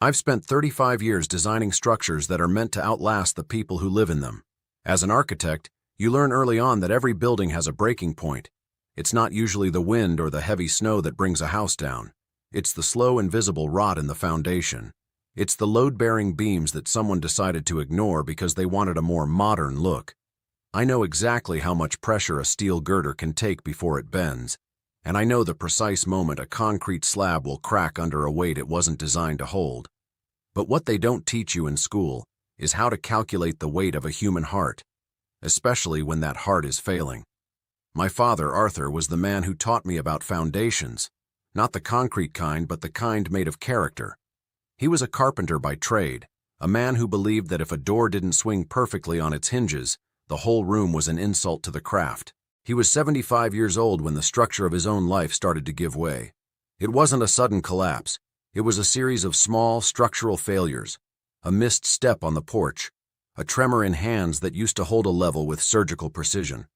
I've spent 35 years designing structures that are meant to outlast the people who live in them. As an architect, you learn early on that every building has a breaking point. It's not usually the wind or the heavy snow that brings a house down. It's the slow, invisible rot in the foundation. It's the load-bearing beams that someone decided to ignore because they wanted a more modern look. I know exactly how much pressure a steel girder can take before it bends, and I know the precise moment a concrete slab will crack under a weight it wasn't designed to hold. But what they don't teach you in school is how to calculate the weight of a human heart, especially when that heart is failing. My father, Arthur, was the man who taught me about foundations, not the concrete kind, but the kind made of character. He was a carpenter by trade, a man who believed that if a door didn't swing perfectly on its hinges, the whole room was an insult to the craft. He was 75 years old when the structure of his own life started to give way. It wasn't a sudden collapse. It was a series of small structural failures, a missed step on the porch, a tremor in hands that used to hold a level with surgical precision.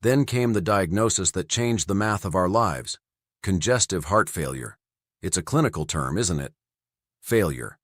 Then came the diagnosis that changed the math of our lives: congestive heart failure. It's a clinical term, isn't it? Failure.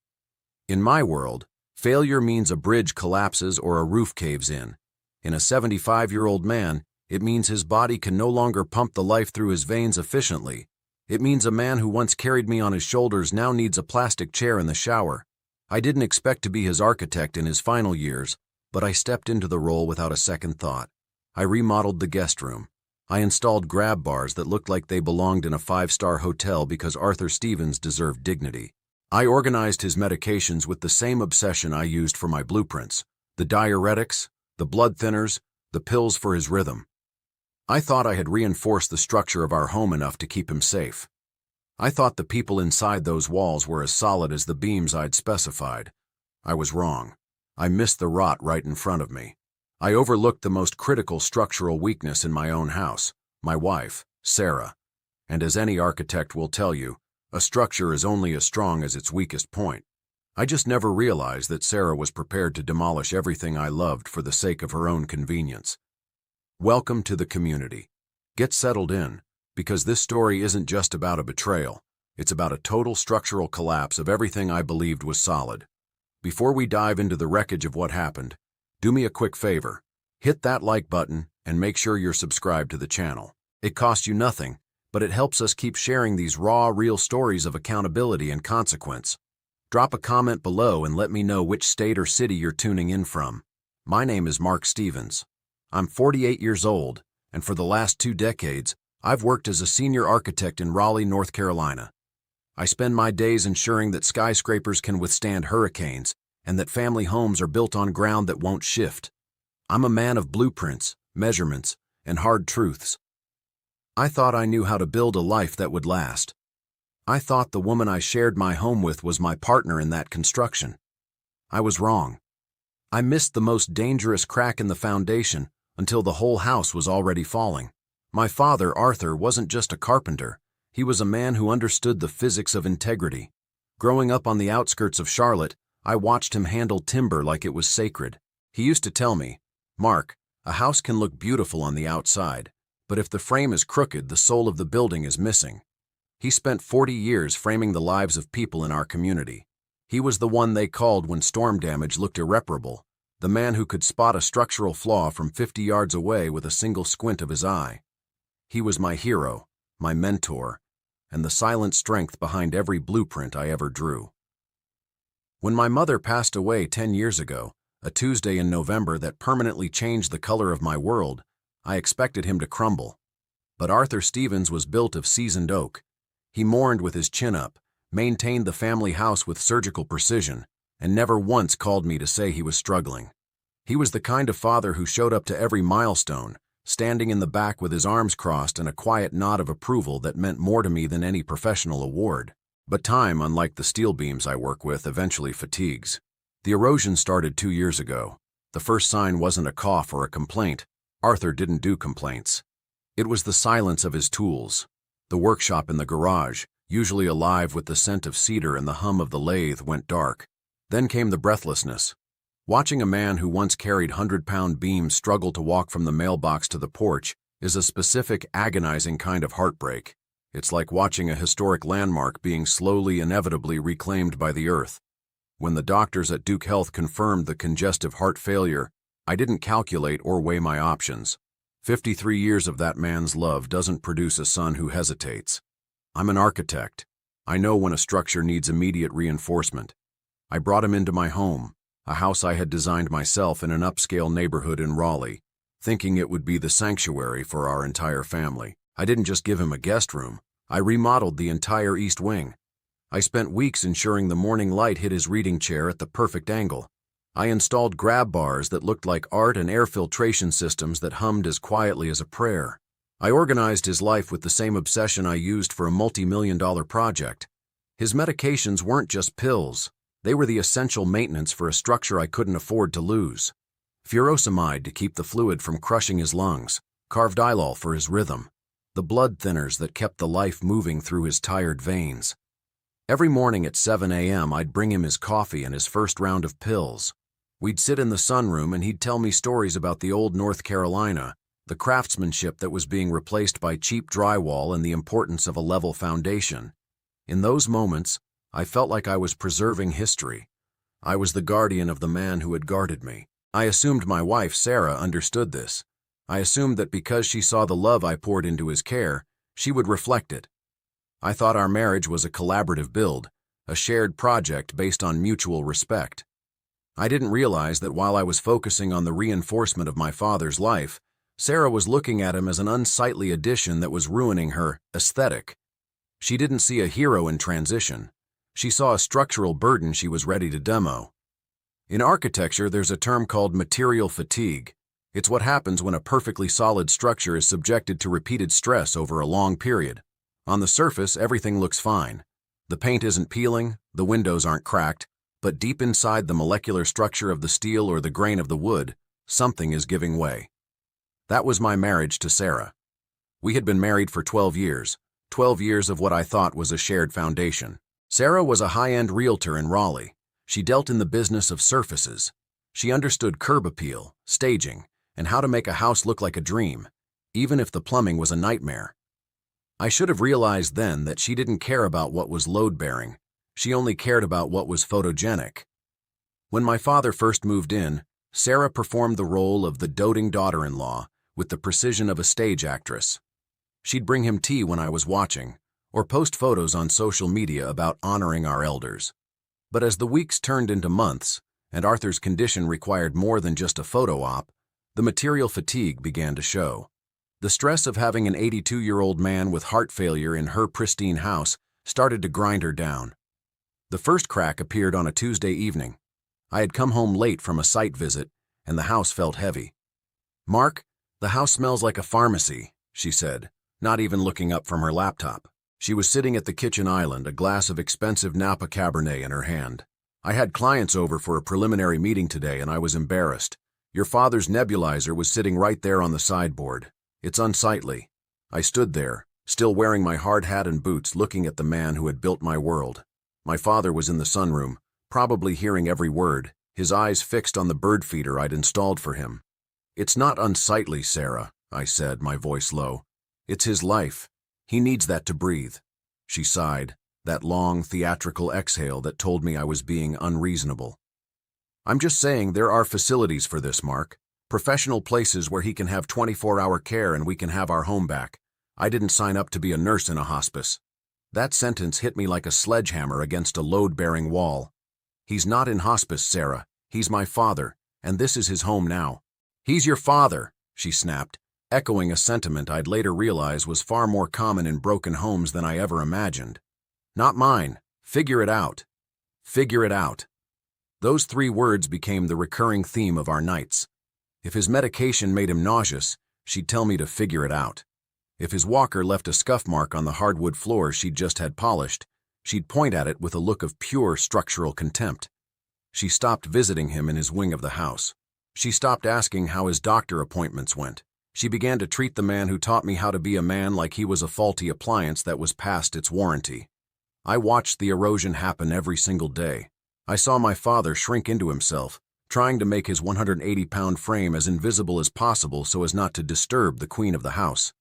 In my world, failure means a bridge collapses or a roof caves in. In a 75-year-old man, it means his body can no longer pump the life through his veins efficiently. It means a man who once carried me on his shoulders now needs a plastic chair in the shower. I didn't expect to be his architect in his final years, but I stepped into the role without a second thought. I remodeled the guest room. I installed grab bars that looked like they belonged in a 5-star hotel because Arthur Stevens deserved dignity. I organized his medications with the same obsession I used for my blueprints: the diuretics, the blood thinners, the pills for his rhythm. I thought I had reinforced the structure of our home enough to keep him safe. I thought the people inside those walls were as solid as the beams I'd specified. I was wrong. I missed the rot right in front of me. I overlooked the most critical structural weakness in my own house: my wife, Sarah. And as any architect will tell you, a structure is only as strong as its weakest point. I just never realized that Sarah was prepared to demolish everything I loved for the sake of her own convenience. Welcome to the community. Get settled in, because this story isn't just about a betrayal. It's about a total structural collapse of everything I believed was solid. Before we dive into the wreckage of what happened, do me a quick favor. Hit that like button and make sure you're subscribed to the channel. It costs you nothing, but it helps us keep sharing these raw, real stories of accountability and consequence. Drop a comment below and let me know which state or city you're tuning in from. My name is Mark Stevens. I'm 48 years old, and for the last 2 decades, I've worked as a senior architect in Raleigh, North Carolina. I spend my days ensuring that skyscrapers can withstand hurricanes and that family homes are built on ground that won't shift. I'm a man of blueprints, measurements, and hard truths. I thought I knew how to build a life that would last. I thought the woman I shared my home with was my partner in that construction. I was wrong. I missed the most dangerous crack in the foundation until the whole house was already falling. My father, Arthur, wasn't just a carpenter. He was a man who understood the physics of integrity. Growing up on the outskirts of Charlotte, I watched him handle timber like it was sacred. He used to tell me, "Mark, a house can look beautiful on the outside, but if the frame is crooked, the soul of the building is missing." He spent 40 years framing the lives of people in our community. He was the one they called when storm damage looked irreparable, the man who could spot a structural flaw from 50 yards away with a single squint of his eye. He was my hero, my mentor, and the silent strength behind every blueprint I ever drew. When my mother passed away 10 years ago, a Tuesday in November that permanently changed the color of my world, I expected him to crumble. But Arthur Stevens was built of seasoned oak. He mourned with his chin up, maintained the family house with surgical precision, and never once called me to say he was struggling. He was the kind of father who showed up to every milestone, standing in the back with his arms crossed and a quiet nod of approval that meant more to me than any professional award. But time, unlike the steel beams I work with, eventually fatigues. The erosion started 2 years ago. The first sign wasn't a cough or a complaint. Arthur didn't do complaints. It was the silence of his tools. The workshop in the garage, usually alive with the scent of cedar and the hum of the lathe, went dark. Then came the breathlessness. Watching a man who once carried 100-pound beams struggle to walk from the mailbox to the porch is a specific, agonizing kind of heartbreak. It's like watching a historic landmark being slowly, inevitably reclaimed by the earth. When the doctors at Duke Health confirmed the congestive heart failure, I didn't calculate or weigh my options. 53 years of that man's love doesn't produce a son who hesitates. I'm an architect. I know when a structure needs immediate reinforcement. I brought him into my home, a house I had designed myself in an upscale neighborhood in Raleigh, thinking it would be the sanctuary for our entire family. I didn't just give him a guest room. I remodeled the entire east wing. I spent weeks ensuring the morning light hit his reading chair at the perfect angle. I installed grab bars that looked like art and air filtration systems that hummed as quietly as a prayer. I organized his life with the same obsession I used for a multi-million-dollar project. His medications weren't just pills. They were the essential maintenance for a structure I couldn't afford to lose. Furosemide to keep the fluid from crushing his lungs, carvedilol for his rhythm, the blood thinners that kept the life moving through his tired veins. Every morning at 7 a.m. I'd bring him his coffee and his first round of pills. We'd sit in the sunroom and he'd tell me stories about the old North Carolina, the craftsmanship that was being replaced by cheap drywall, and the importance of a level foundation. In those moments, I felt like I was preserving history. I was the guardian of the man who had guarded me. I assumed my wife, Sarah, understood this. I assumed that because she saw the love I poured into his care, she would reflect it. I thought our marriage was a collaborative build, a shared project based on mutual respect. I didn't realize that while I was focusing on the reinforcement of my father's life, Sarah was looking at him as an unsightly addition that was ruining her aesthetic. She didn't see a hero in transition. She saw a structural burden she was ready to demo. In architecture, there's a term called material fatigue. It's what happens when a perfectly solid structure is subjected to repeated stress over a long period. On the surface, everything looks fine. The paint isn't peeling, the windows aren't cracked, but deep inside the molecular structure of the steel or the grain of the wood, something is giving way. That was my marriage to Sarah. We had been married for 12 years of what I thought was a shared foundation. Sarah was a high-end realtor in Raleigh. She dealt in the business of surfaces. She understood curb appeal, staging, and how to make a house look like a dream, even if the plumbing was a nightmare. I should have realized then that she didn't care about what was load-bearing. She only cared about what was photogenic. When my father first moved in, Sarah performed the role of the doting daughter-in-law with the precision of a stage actress. She'd bring him tea when I was watching, or post photos on social media about honoring our elders. But as the weeks turned into months, and Arthur's condition required more than just a photo op, the material fatigue began to show. The stress of having an 82-year-old man with heart failure in her pristine house started to grind her down. The first crack appeared on a Tuesday evening. I had come home late from a site visit, and the house felt heavy. "Mark, the house smells like a pharmacy," she said, not even looking up from her laptop. She was sitting at the kitchen island, a glass of expensive Napa Cabernet in her hand. "I had clients over for a preliminary meeting today, and I was embarrassed. Your father's nebulizer was sitting right there on the sideboard. It's unsightly." I stood there, still wearing my hard hat and boots, looking at the man who had built my world. My father was in the sunroom, probably hearing every word, his eyes fixed on the bird feeder I'd installed for him. "It's not unsightly, Sarah," I said, my voice low. "It's his life. He needs that to breathe." She sighed, that long, theatrical exhale that told me I was being unreasonable. "I'm just saying there are facilities for this, Mark. Professional places where he can have 24-hour care and we can have our home back. I didn't sign up to be a nurse in a hospice." That sentence hit me like a sledgehammer against a load-bearing wall. "He's not in hospice, Sarah. He's my father, and this is his home now." "He's your father," she snapped, echoing a sentiment I'd later realize was far more common in broken homes than I ever imagined. "Not mine. Figure it out. Figure it out." Those 3 words became the recurring theme of our nights. If his medication made him nauseous, she'd tell me to figure it out. If his walker left a scuff mark on the hardwood floor she'd just had polished, she'd point at it with a look of pure structural contempt. She stopped visiting him in his wing of the house. She stopped asking how his doctor appointments went. She began to treat the man who taught me how to be a man like he was a faulty appliance that was past its warranty. I watched the erosion happen every single day. I saw my father shrink into himself, trying to make his 180-pound frame as invisible as possible so as not to disturb the queen of the house.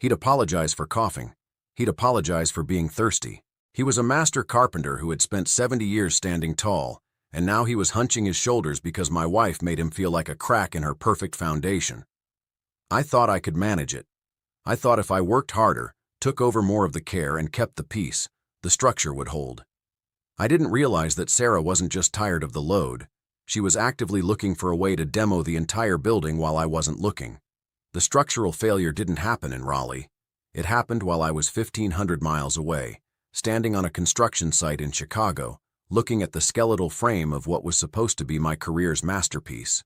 He'd apologize for coughing. He'd apologize for being thirsty. He was a master carpenter who had spent 70 years standing tall, and now he was hunching his shoulders because my wife made him feel like a crack in her perfect foundation. I thought I could manage it. I thought if I worked harder, took over more of the care, and kept the peace, the structure would hold. I didn't realize that Sarah wasn't just tired of the load. She was actively looking for a way to demo the entire building while I wasn't looking. The structural failure didn't happen in Raleigh. It happened while I was 1,500 miles away, standing on a construction site in Chicago, looking at the skeletal frame of what was supposed to be my career's masterpiece.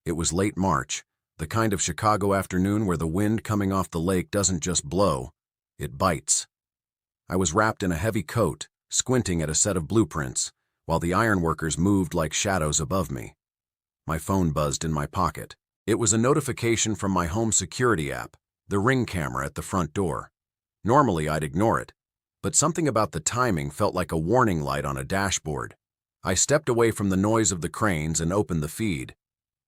It was late March, the kind of Chicago afternoon where the wind coming off the lake doesn't just blow, it bites. I was wrapped in a heavy coat, squinting at a set of blueprints, while the ironworkers moved like shadows above me. My phone buzzed in my pocket. It was a notification from my home security app, the Ring camera at the front door. Normally I'd ignore it, but something about the timing felt like a warning light on a dashboard. I stepped away from the noise of the cranes and opened the feed.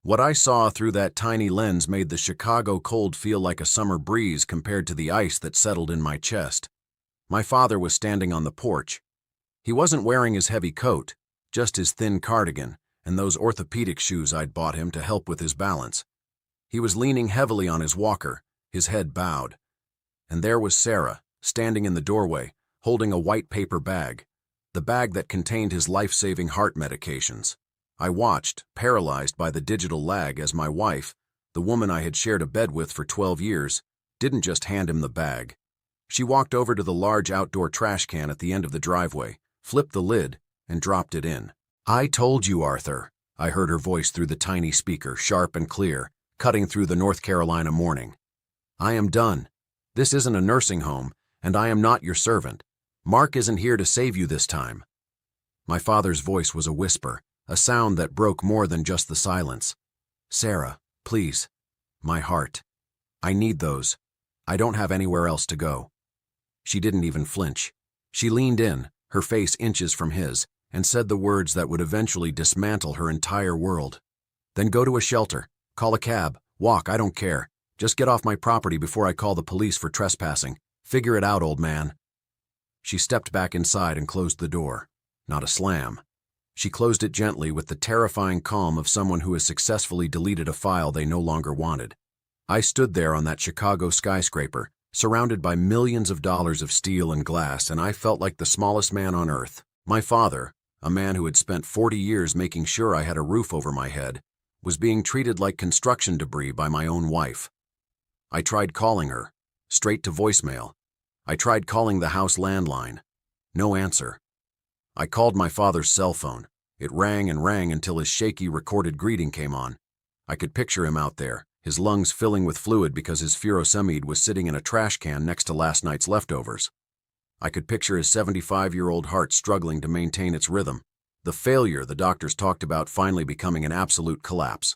What I saw through that tiny lens made the Chicago cold feel like a summer breeze compared to the ice that settled in my chest. My father was standing on the porch. He wasn't wearing his heavy coat, just his thin cardigan and those orthopedic shoes I'd bought him to help with his balance. He was leaning heavily on his walker, his head bowed. And there was Sarah, standing in the doorway, holding a white paper bag, the bag that contained his life-saving heart medications. I watched, paralyzed by the digital lag, as my wife, the woman I had shared a bed with for 12 years, didn't just hand him the bag. She walked over to the large outdoor trash can at the end of the driveway, flipped the lid, and dropped it in. "I told you, Arthur," I heard her voice through the tiny speaker, sharp and clear, cutting through the North Carolina morning. "I am done. This isn't a nursing home, and I am not your servant. Mark isn't here to save you this time." My father's voice was a whisper, a sound that broke more than just the silence. "Sarah, please. My heart. I need those. I don't have anywhere else to go." She didn't even flinch. She leaned in, her face inches from his, and said the words that would eventually dismantle her entire world. "Then go to a shelter. Call a cab. Walk, I don't care. Just get off my property before I call the police for trespassing. Figure it out, old man." She stepped back inside and closed the door. Not a slam. She closed it gently with the terrifying calm of someone who has successfully deleted a file they no longer wanted. I stood there on that Chicago skyscraper, surrounded by millions of dollars of steel and glass, and I felt like the smallest man on earth. My father, a man who had spent 40 years making sure I had a roof over my head, was being treated like construction debris by my own wife. I tried calling her, straight to voicemail. I tried calling the house landline. No answer. I called my father's cell phone. It rang and rang until his shaky recorded greeting came on. I could picture him out there, his lungs filling with fluid because his furosemide was sitting in a trash can next to last night's leftovers. I could picture his 75-year-old heart struggling to maintain its rhythm, the failure the doctors talked about finally becoming an absolute collapse.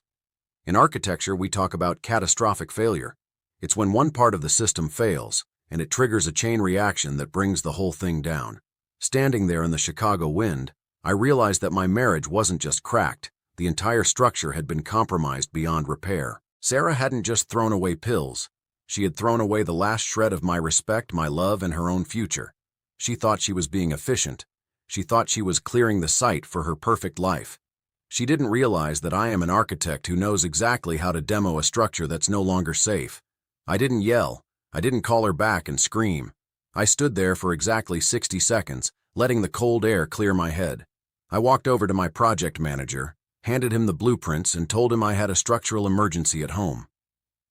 In architecture, we talk about catastrophic failure. It's when one part of the system fails, and it triggers a chain reaction that brings the whole thing down. Standing there in the Chicago wind, I realized that my marriage wasn't just cracked, the entire structure had been compromised beyond repair. Sarah hadn't just thrown away pills. She had thrown away the last shred of my respect, my love, and her own future. She thought she was being efficient. She thought she was clearing the site for her perfect life. She didn't realize that I am an architect who knows exactly how to demo a structure that's no longer safe. I didn't yell. I didn't call her back and scream. I stood there for exactly 60 seconds, letting the cold air clear my head. I walked over to my project manager, handed him the blueprints, and told him I had a structural emergency at home.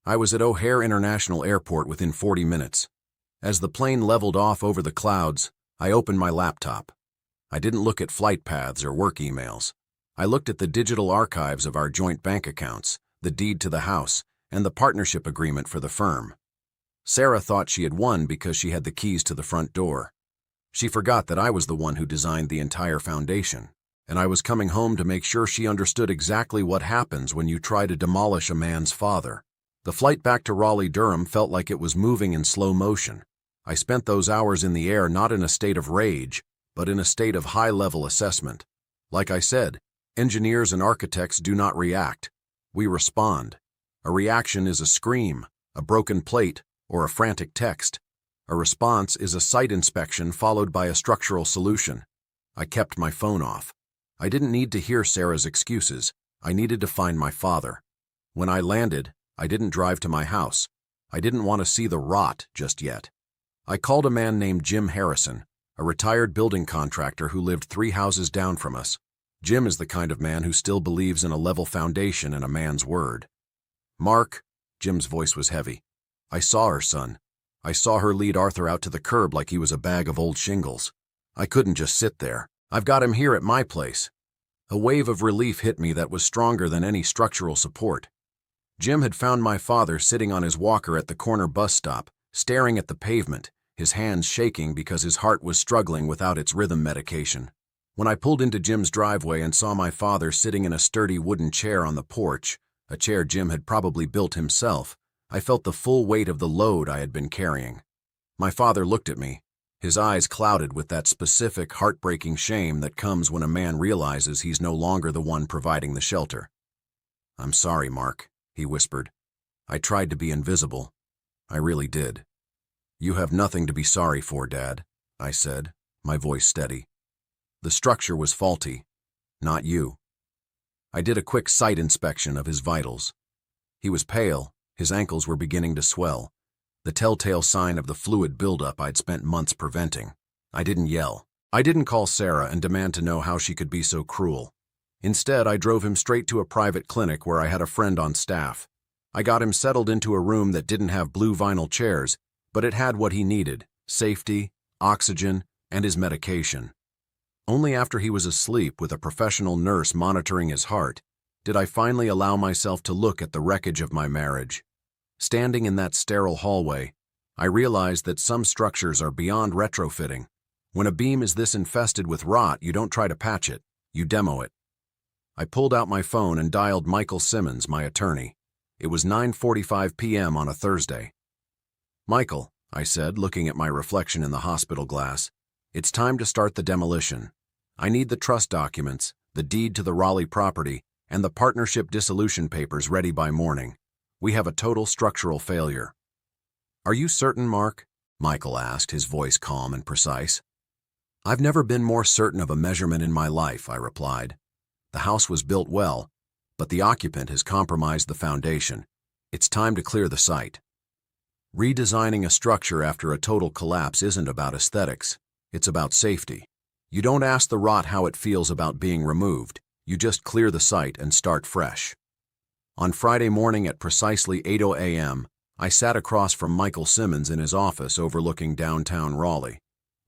I was at O'Hare International Airport within 40 minutes. As the plane leveled off over the clouds, I opened my laptop. I didn't look at flight paths or work emails. I looked at the digital archives of our joint bank accounts, the deed to the house, and the partnership agreement for the firm. Sarah thought she had won because she had the keys to the front door. She forgot that I was the one who designed the entire foundation, and I was coming home to make sure she understood exactly what happens when you try to demolish a man's father. The flight back to Raleigh-Durham felt like it was moving in slow motion. I spent those hours in the air not in a state of rage, but in a state of high-level assessment. Like I said, engineers and architects do not react. We respond. A reaction is a scream, a broken plate, or a frantic text. A response is a site inspection followed by a structural solution. I kept my phone off. I didn't need to hear Sarah's excuses. I needed to find my father. When I landed, I didn't drive to my house. I didn't want to see the rot just yet. I called a man named Jim Harrison, a retired building contractor who lived 3 houses down from us. Jim is the kind of man who still believes in a level foundation and a man's word. "Mark," Jim's voice was heavy. "I saw her, son. I saw her lead Arthur out to the curb like he was a bag of old shingles. I couldn't just sit there. I've got him here at my place." A wave of relief hit me that was stronger than any structural support. Jim had found my father sitting on his walker at the corner bus stop, staring at the pavement, his hands shaking because his heart was struggling without its rhythm medication. When I pulled into Jim's driveway and saw my father sitting in a sturdy wooden chair on the porch, a chair Jim had probably built himself, I felt the full weight of the load I had been carrying. My father looked at me, his eyes clouded with that specific, heartbreaking shame that comes when a man realizes he's no longer the one providing the shelter. "I'm sorry, Mark," he whispered. "I tried to be invisible. I really did." "You have nothing to be sorry for, Dad," I said, my voice steady. "The structure was faulty, not you." I did a quick site inspection of his vitals. He was pale, his ankles were beginning to swell, the telltale sign of the fluid buildup I'd spent months preventing. I didn't yell. I didn't call Sarah and demand to know how she could be so cruel. Instead, I drove him straight to a private clinic where I had a friend on staff. I got him settled into a room that didn't have blue vinyl chairs, but it had what he needed: safety, oxygen, and his medication. Only after he was asleep with a professional nurse monitoring his heart did I finally allow myself to look at the wreckage of my marriage. Standing in that sterile hallway, I realized that some structures are beyond retrofitting. When a beam is this infested with rot, you don't try to patch it, you demo it. I pulled out my phone and dialed Michael Simmons, my attorney. It was 9:45 p.m. on a Thursday. "Michael," I said, looking at my reflection in the hospital glass, "it's time to start the demolition. I need the trust documents, the deed to the Raleigh property, and the partnership dissolution papers ready by morning. We have a total structural failure." "Are you certain, Mark?" Michael asked, his voice calm and precise. "I've never been more certain of a measurement in my life," I replied. "The house was built well, but the occupant has compromised the foundation. It's time to clear the site." Redesigning a structure after a total collapse isn't about aesthetics. It's about safety. You don't ask the rot how it feels about being removed. You just clear the site and start fresh. On Friday morning at precisely 8:00 a.m., I sat across from Michael Simmons in his office overlooking downtown Raleigh.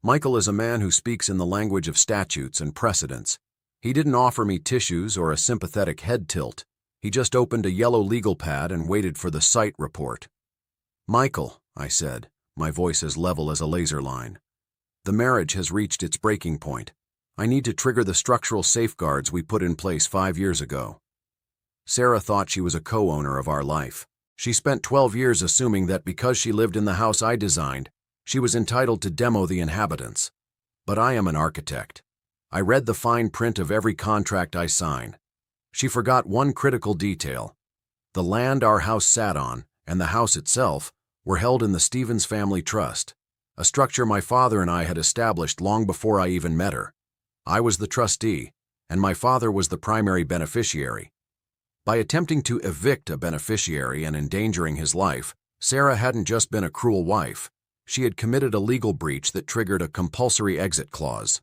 Michael is a man who speaks in the language of statutes and precedents. He didn't offer me tissues or a sympathetic head tilt. He just opened a yellow legal pad and waited for the site report. "Michael," I said, my voice as level as a laser line, "the marriage has reached its breaking point. I need to trigger the structural safeguards we put in place 5 years ago." Sarah thought she was a co-owner of our life. She spent 12 years assuming that because she lived in the house I designed, she was entitled to demo the inhabitants. But I am an architect. I read the fine print of every contract I sign. She forgot one critical detail. The land our house sat on, and the house itself, were held in the Stevens family trust, a structure my father and I had established long before I even met her. I was the trustee, and my father was the primary beneficiary. By attempting to evict a beneficiary and endangering his life, Sarah hadn't just been a cruel wife. She had committed a legal breach that triggered a compulsory exit clause.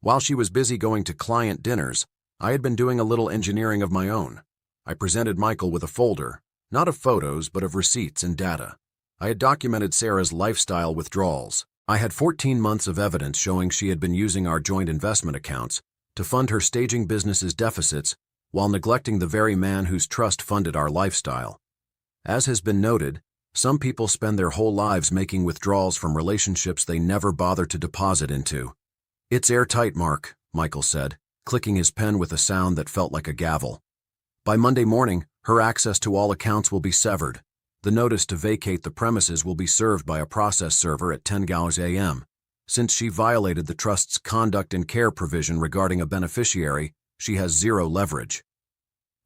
While she was busy going to client dinners, I had been doing a little engineering of my own. I presented Michael with a folder, not of photos but of receipts and data. I had documented Sarah's lifestyle withdrawals. I had 14 months of evidence showing she had been using our joint investment accounts to fund her staging business's deficits while neglecting the very man whose trust funded our lifestyle. As has been noted, some people spend their whole lives making withdrawals from relationships they never bother to deposit into. "It's airtight, Mark," Michael said, clicking his pen with a sound that felt like a gavel. "By Monday morning, her access to all accounts will be severed. The notice to vacate the premises will be served by a process server at 10 a.m. Since she violated the trust's conduct and care provision regarding a beneficiary, she has zero leverage."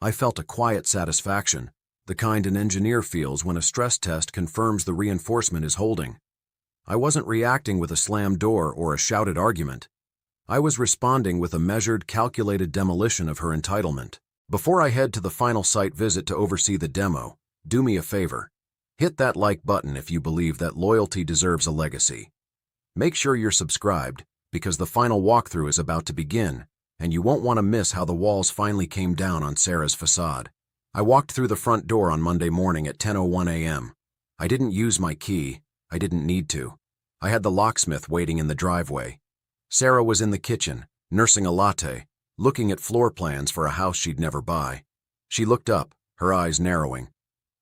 I felt a quiet satisfaction, the kind an engineer feels when a stress test confirms the reinforcement is holding. I wasn't reacting with a slammed door or a shouted argument. I was responding with a measured, calculated demolition of her entitlement. Before I head to the final site visit to oversee the demo, do me a favor. Hit that like button if you believe that loyalty deserves a legacy. Make sure you're subscribed, because the final walkthrough is about to begin, and you won't want to miss how the walls finally came down on Sarah's facade. I walked through the front door on Monday morning at 10:01 a.m. I didn't use my key. I didn't need to. I had the locksmith waiting in the driveway. Sarah was in the kitchen, nursing a latte, looking at floor plans for a house she'd never buy. She looked up, her eyes narrowing.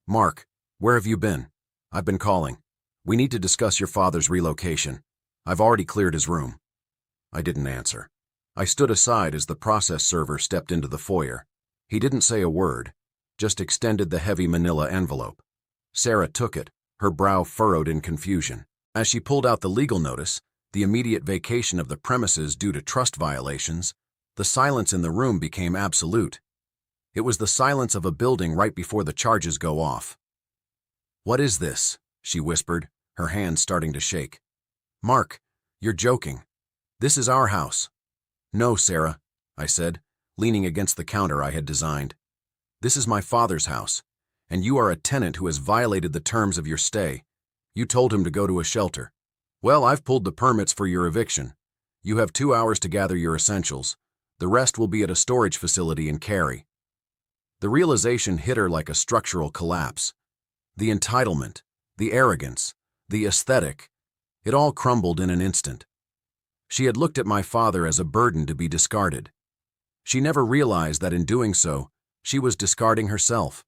"Mark, where have you been? I've been calling. We need to discuss your father's relocation. I've already cleared his room." I didn't answer. I stood aside as the process server stepped into the foyer. He didn't say a word, just extended the heavy manila envelope. Sarah took it, her brow furrowed in confusion. As she pulled out the legal notice, the immediate vacation of the premises due to trust violations, the silence in the room became absolute. It was the silence of a building right before the charges go off. "What is this?" she whispered, her hands starting to shake. "Mark, you're joking. This is our house." "No, Sarah," I said, leaning against the counter I had designed. "This is my father's house, and you are a tenant who has violated the terms of your stay. You told him to go to a shelter. Well, I've pulled the permits for your eviction. You have 2 hours to gather your essentials. The rest will be at a storage facility in Cary." The realization hit her like a structural collapse. The entitlement, the arrogance, the aesthetic, it all crumbled in an instant. She had looked at my father as a burden to be discarded. She never realized that in doing so, she was discarding herself.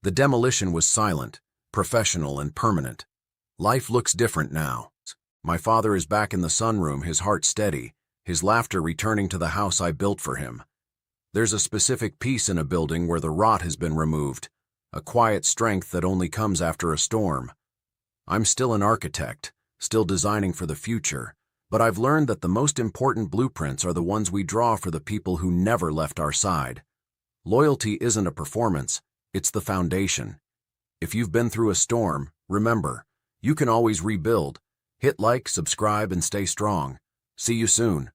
The demolition was silent, professional, and permanent. Life looks different now. My father is back in the sunroom, his heart steady, his laughter returning to the house I built for him. There's a specific peace in a building where the rot has been removed, a quiet strength that only comes after a storm. I'm still an architect, still designing for the future, but I've learned that the most important blueprints are the ones we draw for the people who never left our side. Loyalty isn't a performance, it's the foundation. If you've been through a storm, remember, you can always rebuild. Hit like, subscribe, and stay strong. See you soon.